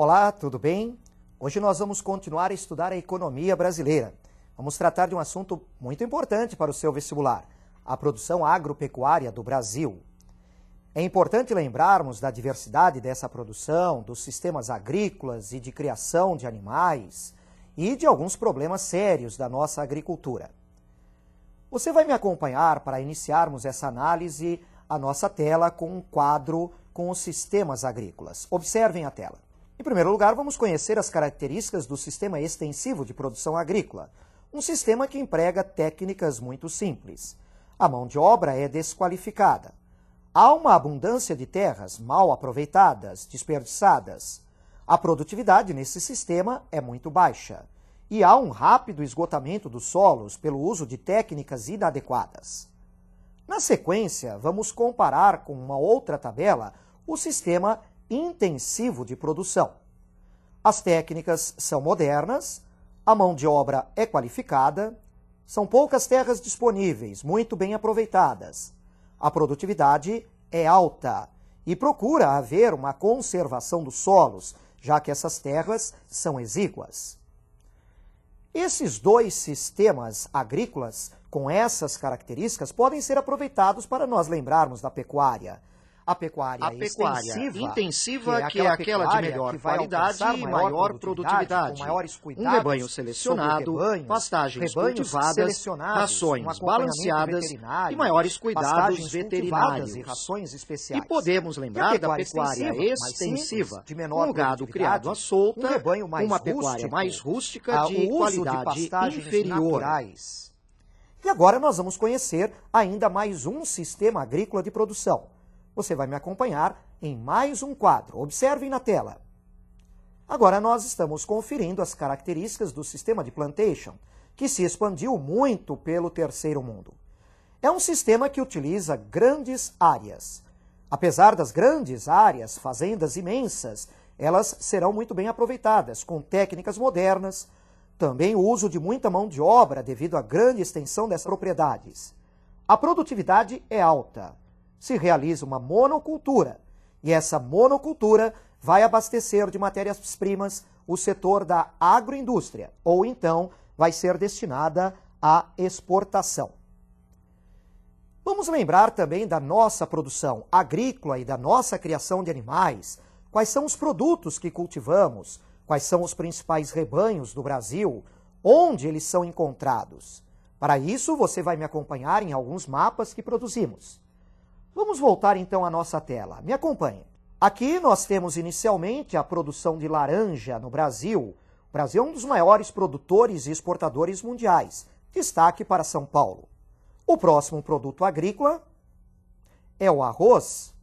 Olá, tudo bem? Hoje nós vamos continuar a estudar a economia brasileira. Vamos tratar de um assunto muito importante para o seu vestibular, a produção agropecuária do Brasil. É importante lembrarmos da diversidade dessa produção, dos sistemas agrícolas e de criação de animais e de alguns problemas sérios da nossa agricultura. Você vai me acompanhar para iniciarmos essa análise à nossa tela com um quadro com os sistemas agrícolas. Observem a tela. Em primeiro lugar, vamos conhecer as características do sistema extensivo de produção agrícola, um sistema que emprega técnicas muito simples. A mão de obra é desqualificada. Há uma abundância de terras mal aproveitadas, desperdiçadas. A produtividade nesse sistema é muito baixa. E há um rápido esgotamento dos solos pelo uso de técnicas inadequadas. Na sequência, vamos comparar com uma outra tabela o sistema intensivo de produção. As técnicas são modernas, a mão de obra é qualificada, são poucas terras disponíveis, muito bem aproveitadas. A produtividade é alta e procura haver uma conservação dos solos, já que essas terras são exíguas. Esses dois sistemas agrícolas, com essas características, podem ser aproveitados para nós lembrarmos da pecuária. A pecuária intensiva, que é aquela de melhor qualidade e maior produtividade. Um rebanho selecionado, pastagens cultivadas, rações balanceadas e maiores cuidados veterinários. E podemos lembrar da pecuária extensiva, com gado criado à solta, uma pecuária mais rústica de qualidade inferior. E agora nós vamos conhecer ainda mais um sistema agrícola de produção. Você vai me acompanhar em mais um quadro. Observem na tela. Agora nós estamos conferindo as características do sistema de plantation, que se expandiu muito pelo terceiro mundo. É um sistema que utiliza grandes áreas. Apesar das grandes áreas, fazendas imensas, elas serão muito bem aproveitadas, com técnicas modernas, também o uso de muita mão de obra devido à grande extensão dessas propriedades. A produtividade é alta. Se realiza uma monocultura, e essa monocultura vai abastecer de matérias-primas o setor da agroindústria, ou então vai ser destinada à exportação. Vamos lembrar também da nossa produção agrícola e da nossa criação de animais, quais são os produtos que cultivamos, quais são os principais rebanhos do Brasil, onde eles são encontrados. Para isso, você vai me acompanhar em alguns mapas que produzimos. Vamos voltar então à nossa tela. Me acompanhe. Aqui nós temos inicialmente a produção de laranja no Brasil. O Brasil é um dos maiores produtores e exportadores mundiais. Destaque para São Paulo. O próximo produto agrícola é o arroz.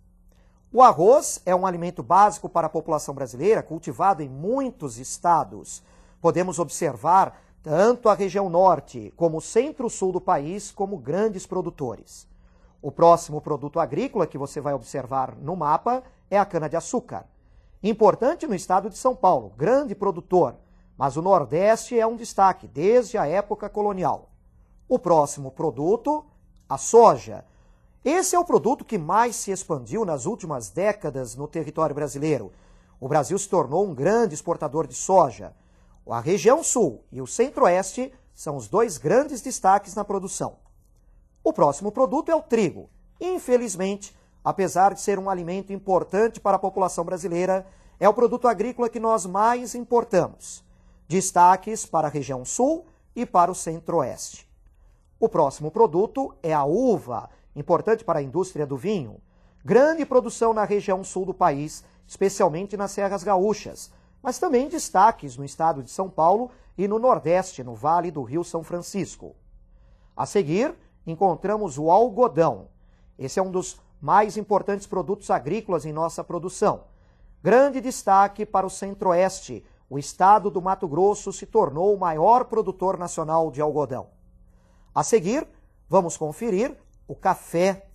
O arroz é um alimento básico para a população brasileira, cultivado em muitos estados. Podemos observar tanto a região norte como o centro-sul do país como grandes produtores. O próximo produto agrícola que você vai observar no mapa é a cana-de-açúcar. Importante no estado de São Paulo, grande produtor, mas o Nordeste é um destaque desde a época colonial. O próximo produto, a soja. Esse é o produto que mais se expandiu nas últimas décadas no território brasileiro. O Brasil se tornou um grande exportador de soja. A região sul e o centro-oeste são os dois grandes destaques na produção. O próximo produto é o trigo. Infelizmente, apesar de ser um alimento importante para a população brasileira, é o produto agrícola que nós mais importamos. Destaques para a região sul e para o centro-oeste. O próximo produto é a uva, importante para a indústria do vinho. Grande produção na região sul do país, especialmente nas serras gaúchas, mas também destaques no estado de São Paulo e no Nordeste, no Vale do Rio São Francisco. A seguir, encontramos o algodão. Esse é um dos mais importantes produtos agrícolas em nossa produção. Grande destaque para o centro-oeste. O estado do Mato Grosso se tornou o maior produtor nacional de algodão. A seguir, vamos conferir o café,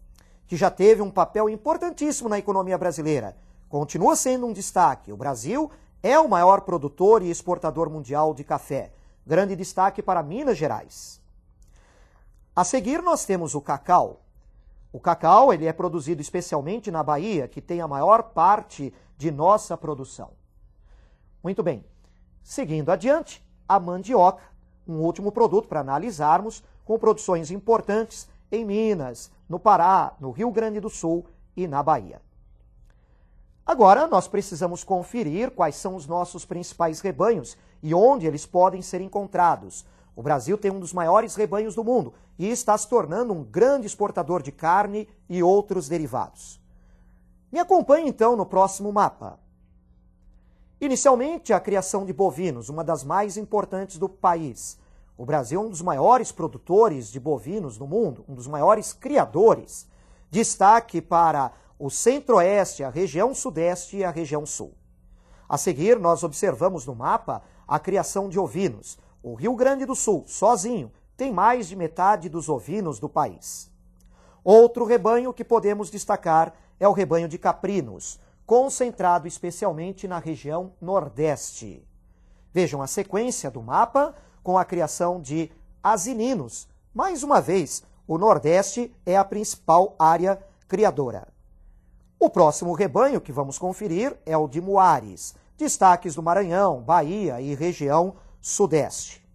que já teve um papel importantíssimo na economia brasileira. Continua sendo um destaque. O Brasil é o maior produtor e exportador mundial de café. Grande destaque para Minas Gerais. A seguir, nós temos o cacau. O cacau ele é produzido especialmente na Bahia, que tem a maior parte de nossa produção. Muito bem. Seguindo adiante, a mandioca, um último produto para analisarmos, com produções importantes em Minas, no Pará, no Rio Grande do Sul e na Bahia. Agora, nós precisamos conferir quais são os nossos principais rebanhos e onde eles podem ser encontrados. O Brasil tem um dos maiores rebanhos do mundo e está se tornando um grande exportador de carne e outros derivados. Me acompanhe então no próximo mapa. Inicialmente, a criação de bovinos, uma das mais importantes do país. O Brasil é um dos maiores produtores de bovinos no mundo, um dos maiores criadores. Destaque para o centro-oeste, a região sudeste e a região sul. A seguir, nós observamos no mapa a criação de ovinos. O Rio Grande do Sul, sozinho, tem mais de metade dos ovinos do país. Outro rebanho que podemos destacar é o rebanho de caprinos, concentrado especialmente na região nordeste. Vejam a sequência do mapa com a criação de asininos. Mais uma vez, o nordeste é a principal área criadora. O próximo rebanho que vamos conferir é o de muares, destaques do Maranhão, Bahia e região sudeste.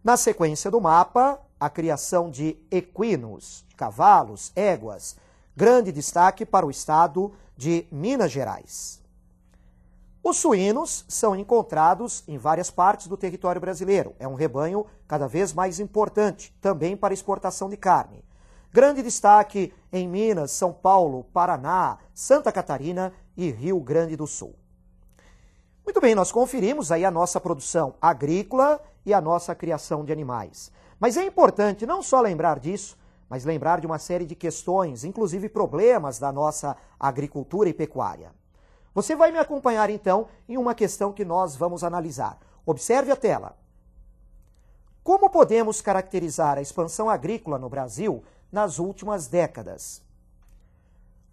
Na sequência do mapa, a criação de equinos, cavalos, éguas, grande destaque para o estado de Minas Gerais. Os suínos são encontrados em várias partes do território brasileiro. É um rebanho cada vez mais importante, também para exportação de carne. Grande destaque em Minas, São Paulo, Paraná, Santa Catarina e Rio Grande do Sul. Muito bem, nós conferimos aí a nossa produção agrícola e a nossa criação de animais. Mas é importante não só lembrar disso, mas lembrar de uma série de questões, inclusive problemas da nossa agricultura e pecuária. Você vai me acompanhar então em uma questão que nós vamos analisar. Observe a tela. Como podemos caracterizar a expansão agrícola no Brasil nas últimas décadas?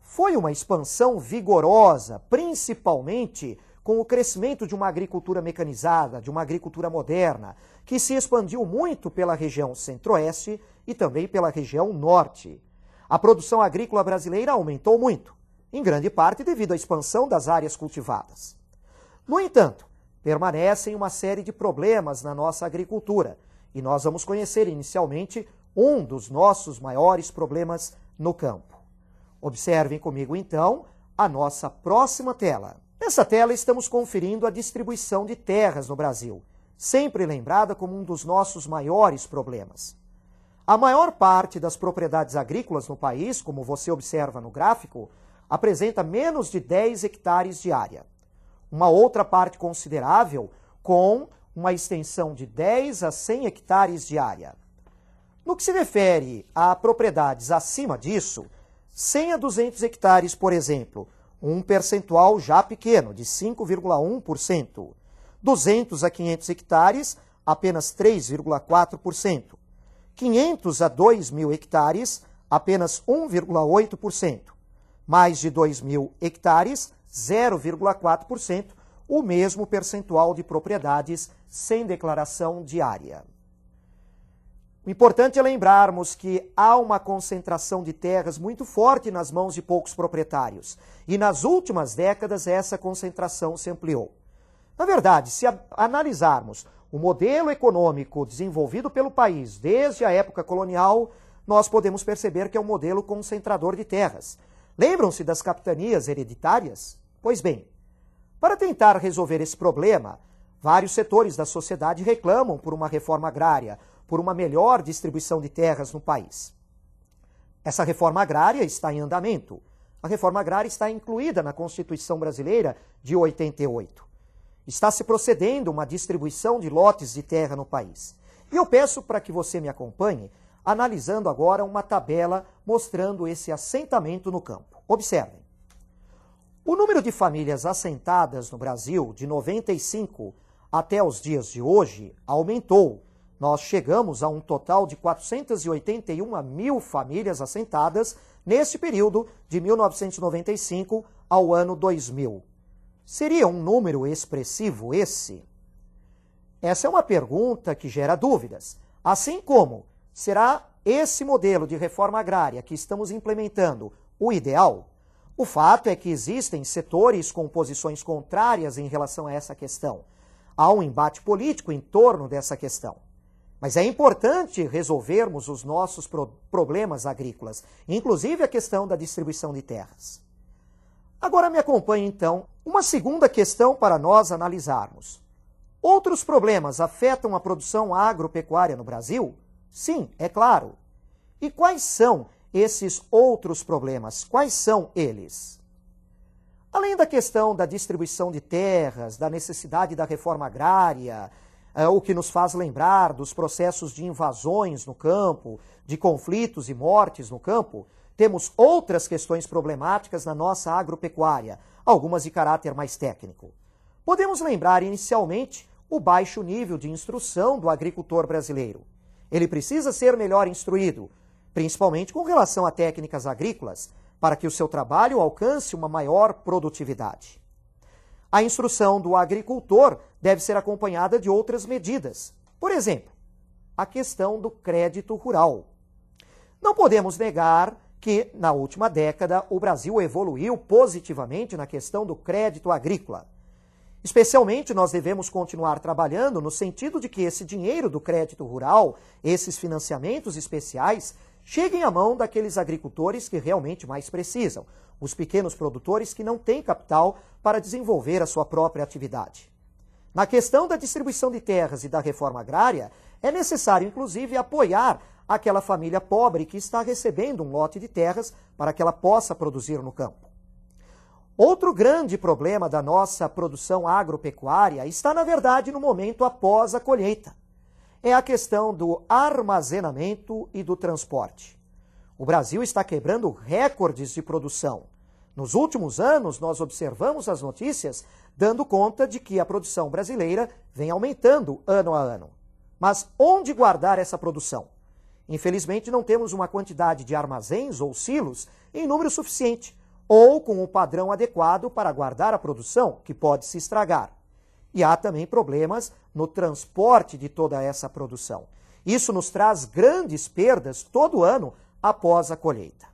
Foi uma expansão vigorosa, principalmente com o crescimento de uma agricultura mecanizada, de uma agricultura moderna, que se expandiu muito pela região centro-oeste e também pela região norte. A produção agrícola brasileira aumentou muito, em grande parte devido à expansão das áreas cultivadas. No entanto, permanecem uma série de problemas na nossa agricultura, e nós vamos conhecer inicialmente um dos nossos maiores problemas no campo. Observem comigo então a nossa próxima tela. Nessa tela estamos conferindo a distribuição de terras no Brasil, sempre lembrada como um dos nossos maiores problemas. A maior parte das propriedades agrícolas no país, como você observa no gráfico, apresenta menos de 10 hectares de área. Uma outra parte considerável com uma extensão de 10 a 100 hectares de área. No que se refere a propriedades acima disso, 100 a 200 hectares, por exemplo, um percentual já pequeno, de 5,1%. 200 a 500 hectares, apenas 3,4%. 500 a 2.000 hectares, apenas 1,8%. Mais de 2.000 hectares, 0,4%, o mesmo percentual de propriedades sem declaração de área. O importante é lembrarmos que há uma concentração de terras muito forte nas mãos de poucos proprietários, e nas últimas décadas essa concentração se ampliou. Na verdade, se analisarmos o modelo econômico desenvolvido pelo país desde a época colonial, nós podemos perceber que é um modelo concentrador de terras. Lembram-se das capitanias hereditárias? Pois bem, para tentar resolver esse problema, vários setores da sociedade reclamam por uma reforma agrária, por uma melhor distribuição de terras no país. Essa reforma agrária está em andamento. A reforma agrária está incluída na Constituição Brasileira de 88. Está se procedendo uma distribuição de lotes de terra no país. E eu peço para que você me acompanhe, analisando agora uma tabela mostrando esse assentamento no campo. Observem. O número de famílias assentadas no Brasil, de 95 até os dias de hoje, aumentou. Nós chegamos a um total de 481 mil famílias assentadas neste período de 1995 ao ano 2000. Seria um número expressivo esse? Essa é uma pergunta que gera dúvidas. Assim como, será esse modelo de reforma agrária que estamos implementando o ideal? O fato é que existem setores com posições contrárias em relação a essa questão. Há um embate político em torno dessa questão. Mas é importante resolvermos os nossos problemas agrícolas, inclusive a questão da distribuição de terras. Agora me acompanhe, então, uma segunda questão para nós analisarmos. Outros problemas afetam a produção agropecuária no Brasil? Sim, é claro. E quais são esses outros problemas? Quais são eles? Além da questão da distribuição de terras, da necessidade da reforma agrária, o que nos faz lembrar dos processos de invasões no campo, de conflitos e mortes no campo, temos outras questões problemáticas na nossa agropecuária, algumas de caráter mais técnico. Podemos lembrar inicialmente o baixo nível de instrução do agricultor brasileiro. Ele precisa ser melhor instruído, principalmente com relação a técnicas agrícolas, para que o seu trabalho alcance uma maior produtividade. A instrução do agricultor deve ser acompanhada de outras medidas. Por exemplo, a questão do crédito rural. Não podemos negar que, na última década, o Brasil evoluiu positivamente na questão do crédito agrícola. Especialmente, nós devemos continuar trabalhando no sentido de que esse dinheiro do crédito rural, esses financiamentos especiais, cheguem à mão daqueles agricultores que realmente mais precisam, os pequenos produtores que não têm capital para desenvolver a sua própria atividade. Na questão da distribuição de terras e da reforma agrária, é necessário, inclusive, apoiar aquela família pobre que está recebendo um lote de terras para que ela possa produzir no campo. Outro grande problema da nossa produção agropecuária está, na verdade, no momento após a colheita. É a questão do armazenamento e do transporte. O Brasil está quebrando recordes de produção. Nos últimos anos, nós observamos as notícias dando conta de que a produção brasileira vem aumentando ano a ano. Mas onde guardar essa produção? Infelizmente, não temos uma quantidade de armazéns ou silos em número suficiente, ou com um padrão adequado para guardar a produção, que pode se estragar. E há também problemas no transporte de toda essa produção. Isso nos traz grandes perdas todo ano após a colheita.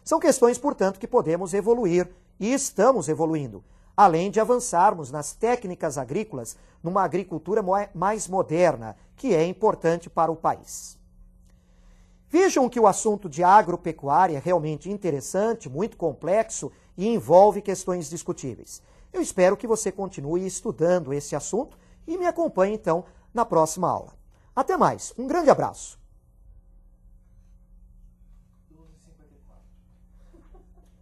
São questões, portanto, que podemos evoluir e estamos evoluindo, além de avançarmos nas técnicas agrícolas numa agricultura mais moderna, que é importante para o país. Vejam que o assunto de agropecuária é realmente interessante, muito complexo e envolve questões discutíveis. Eu espero que você continue estudando esse assunto e me acompanhe, então, na próxima aula. Até mais, um grande abraço!